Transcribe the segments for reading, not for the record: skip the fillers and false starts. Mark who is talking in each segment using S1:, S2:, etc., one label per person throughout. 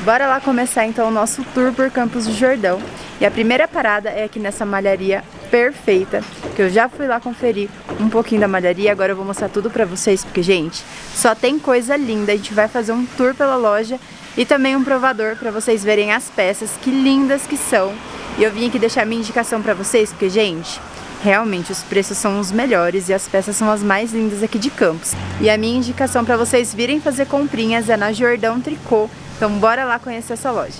S1: Bora lá começar então o nosso tour por Campos do Jordão. E a primeira parada é aqui nessa malharia perfeita, que eu já fui lá conferir um pouquinho da malharia. Agora eu vou mostrar tudo pra vocês, porque, gente, só tem coisa linda. A gente vai fazer um tour pela loja e também um provador pra vocês verem as peças, que lindas que são. E eu vim aqui deixar minha indicação pra vocês, porque, gente, realmente os preços são os melhores e as peças são as mais lindas aqui de Campos. E a minha indicação pra vocês virem fazer comprinhas é na Jordão Tricot. Então bora lá conhecer essa loja.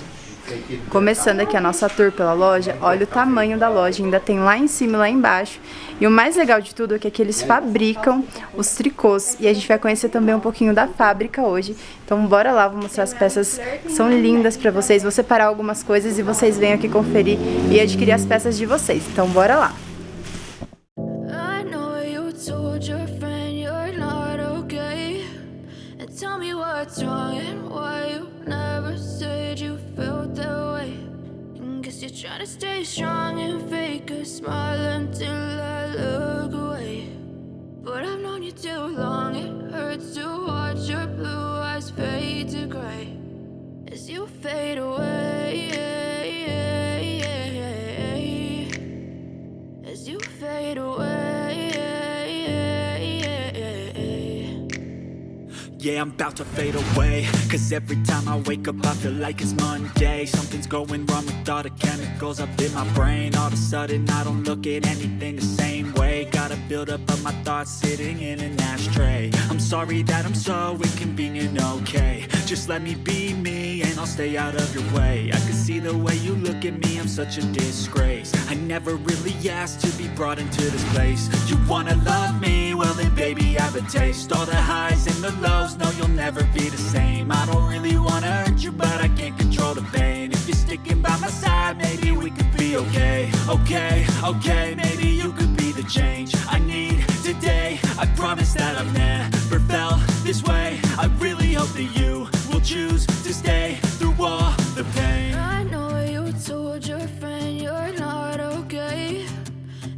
S1: Começando aqui a nossa tour pela loja, olha o tamanho da loja, ainda tem lá em cima e lá embaixo. E o mais legal de tudo é que aqui eles fabricam os tricôs e a gente vai conhecer também um pouquinho da fábrica hoje. Então bora lá, vou mostrar as peças que são lindas pra vocês, vou separar algumas coisas e vocês venham aqui conferir e adquirir as peças de vocês. Então bora lá!
S2: Trying to stay strong and fake a smile until I look away. But I've known you too long, it hurts to watch your blue eyes fade to gray as you fade away, as you fade away.
S3: Yeah, I'm about to fade away, cause every time I wake up I feel like it's Monday. Something's going wrong with all the chemicals up in my brain. All of a sudden I don't look at anything the same way. Got a build up of my thoughts sitting in an ashtray. I'm sorry that I'm so inconvenient, okay. Just let me be me and I'll stay out of your way. I can see the way you look at me, I'm such a disgrace. I never really asked to be brought into this place. You wanna love me? Well then baby I have a taste. All the highs and the lows, no, you'll never be the same. I don't really wanna hurt you, but I can't control the pain. If you're sticking by my side, maybe we could be okay. Okay, okay, maybe you could be the change I need today. I promise that I've never felt this way. I really hope that you will choose to stay through all the pain.
S2: I know you told your friend you're not okay,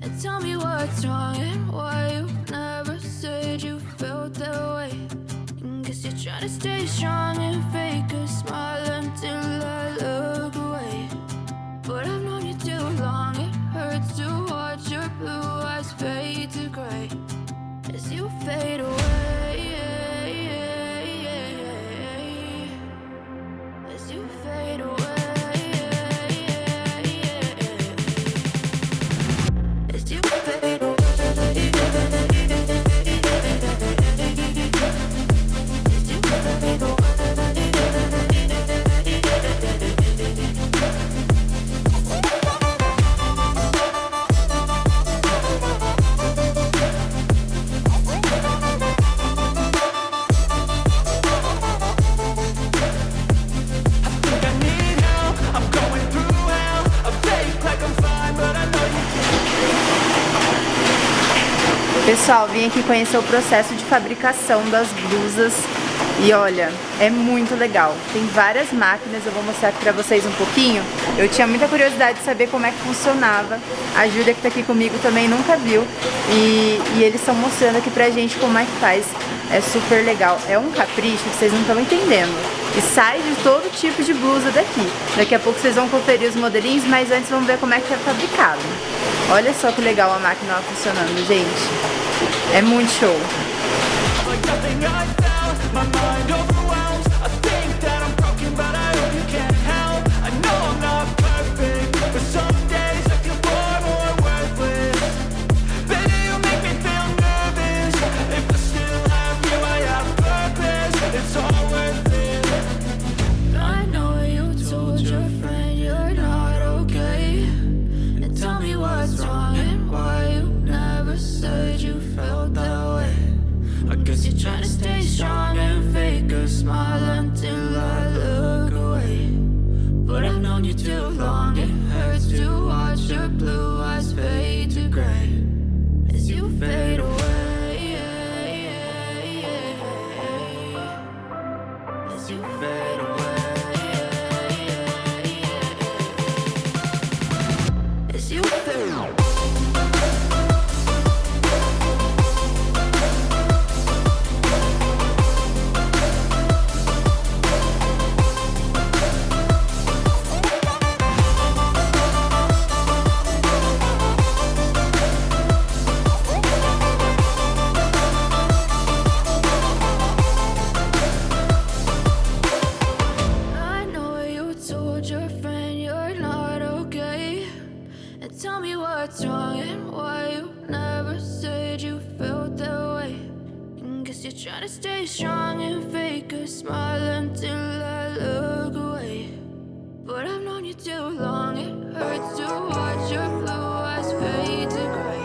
S2: and tell me what's wrong and why you never said you felt that way. Guess you're trying to stay strong and fake a smile until I look away. But I've known you too long, it hurts to watch your blue eyes fade to gray as you fade away, as you fade away, as you fade away.
S1: Pessoal, vim aqui conhecer o processo de fabricação das blusas e olha, é muito legal. Tem várias máquinas, eu vou mostrar aqui pra vocês um pouquinho. Eu tinha muita curiosidade de saber como é que funcionava. A Júlia que tá aqui comigo também nunca viu e eles estão mostrando aqui pra gente como é que faz. É super legal, é um capricho que vocês não estão entendendo. E sai de todo tipo de blusa daqui. Daqui a pouco vocês vão conferir os modelinhos, mas antes vamos ver como é que é fabricado. Olha só que legal a máquina funcionando, gente. É muito show.
S2: Trying to stay strong and fake a smile until I look away. But I've known you too long, it hurts to watch your blue eyes fade to gray as you fade away, as you fade away, as you fade away. smile until I look away. But I've known you too long, it hurts to watch your blue eyes fade to gray.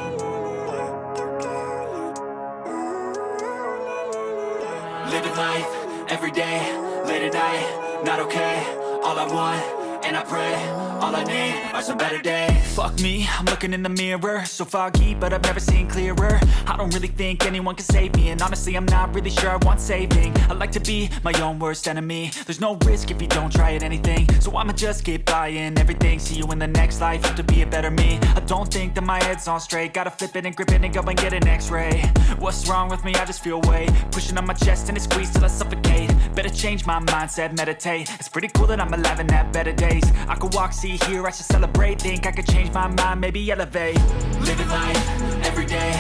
S3: Living life, every day, late at night, not okay. All I want, and I pray, all I need are some better days. Fuck me, I'm looking in the mirror, so foggy, but I've never seen clearer. I don't really think anyone can save me, and honestly I'm not really sure I want saving. I like to be my own worst enemy. There's no risk if you don't try at anything, so I'ma just keep buying everything. See you in the next life, have to be a better me. I don't think that my head's on straight, gotta flip it and grip it and go and get an x-ray. What's wrong with me? I just feel weight pushing on my chest and it squeezes till I suffocate. Better change my mindset, meditate. It's pretty cool that I'm alive and have better days. I could walk, see, hear, I should celebrate. Think I could change my mind, maybe elevate. Living life, every day,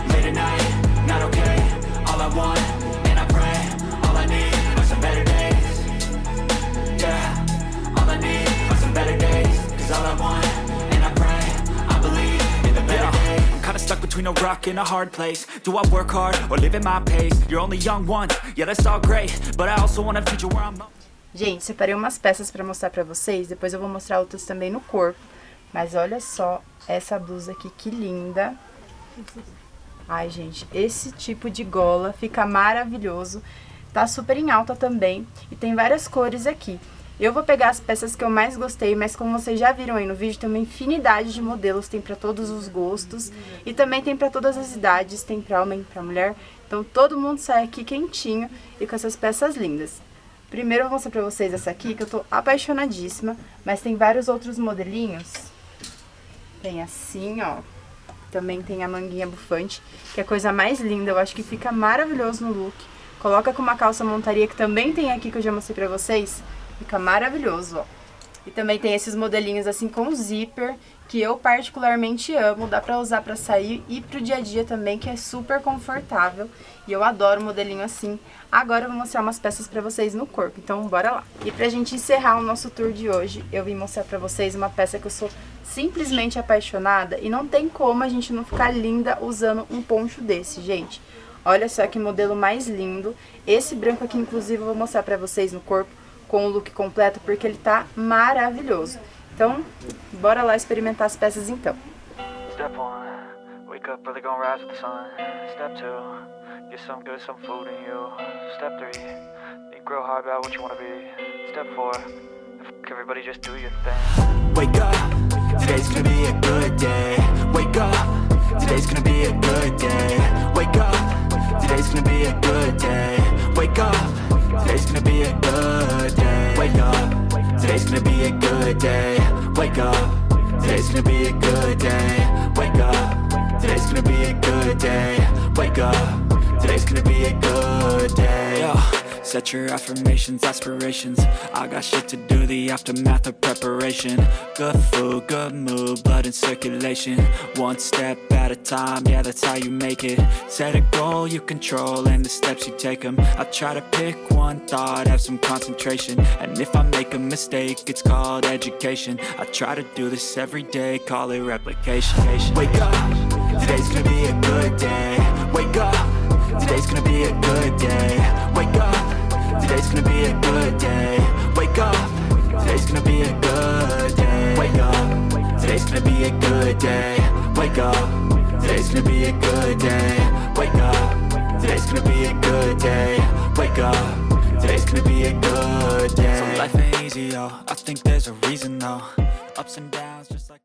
S3: late at night, not okay. All I want, and I pray, all I need are some better days. Yeah, all I need are some better days. Cause all I want, and I pray, I believe in the better days. I'm kinda stuck between a rock and a hard place. Do I work hard, or live at my pace? You're only young once, yeah that's all great. But I also want a future where I'm...
S1: Gente, separei umas peças pra mostrar pra vocês, depois eu vou mostrar outras também no corpo. Mas olha só essa blusa aqui, que linda. Ai, gente, esse tipo de gola fica maravilhoso. Tá super em alta também e tem várias cores aqui. Eu vou pegar as peças que eu mais gostei, mas como vocês já viram aí no vídeo, tem uma infinidade de modelos, tem pra todos os gostos e também tem pra todas as idades, tem pra homem, pra mulher. Então todo mundo sai aqui quentinho e com essas peças lindas. Primeiro eu vou mostrar pra vocês essa aqui, que eu tô apaixonadíssima, mas tem vários outros modelinhos. Tem assim, ó. Também tem a manguinha bufante, que é a coisa mais linda, eu acho que fica maravilhoso no look. Coloca com uma calça montaria, que também tem aqui, que eu já mostrei pra vocês. Fica maravilhoso, ó. E também tem esses modelinhos assim com zíper, que eu particularmente amo. Dá pra usar pra sair e pro dia a dia também, que é super confortável. E eu adoro modelinho assim. Agora eu vou mostrar umas peças pra vocês no corpo, então bora lá. E pra gente encerrar o nosso tour de hoje, eu vim mostrar pra vocês uma peça que eu sou simplesmente apaixonada. E não tem como a gente não ficar linda usando um poncho desse, gente. Olha só que modelo mais lindo. Esse branco aqui, inclusive, eu vou mostrar pra vocês no corpo, com o look completo, porque ele tá maravilhoso. Então, bora lá experimentar as peças então.
S3: Step 1, wake up early, gonna rise with the sun. Step 2, get some good, some food in you. Step 3, think real hard about what you wanna be. Step 4, fuck everybody, just do your thing. Wake up, today's gonna be a good day. Wake up, today's gonna be a good day. Wake up, today's gonna be a good day. Wake up, today's gonna be a good day. Wake up, today's gonna be a good day. Wake up, today's gonna be a good day. Wake up, today's gonna be a good day. Wake up, today's gonna be a good day. Yo. Set your affirmations, aspirations. I got shit to do, the aftermath of preparation. Good food, good mood, blood in circulation. One step at a time, yeah, that's how you make it. Set a goal you control and the steps you take them. I try to pick one thought, have some concentration. And if I make a mistake, it's called education. I try to do this every day, call it replication. Wake up, today's gonna be a good day. Wake up, today's gonna be a good day. Wake up, today's gonna be a good day. Wake up, today's gonna be a good day. Wake up, today's gonna be a good day. Wake up, today's gonna be a good day. Wake up, today's gonna be a good day. Wake up, today's gonna be a good day. So life ain't easy, yo, I think there's a reason though. Ups and downs just like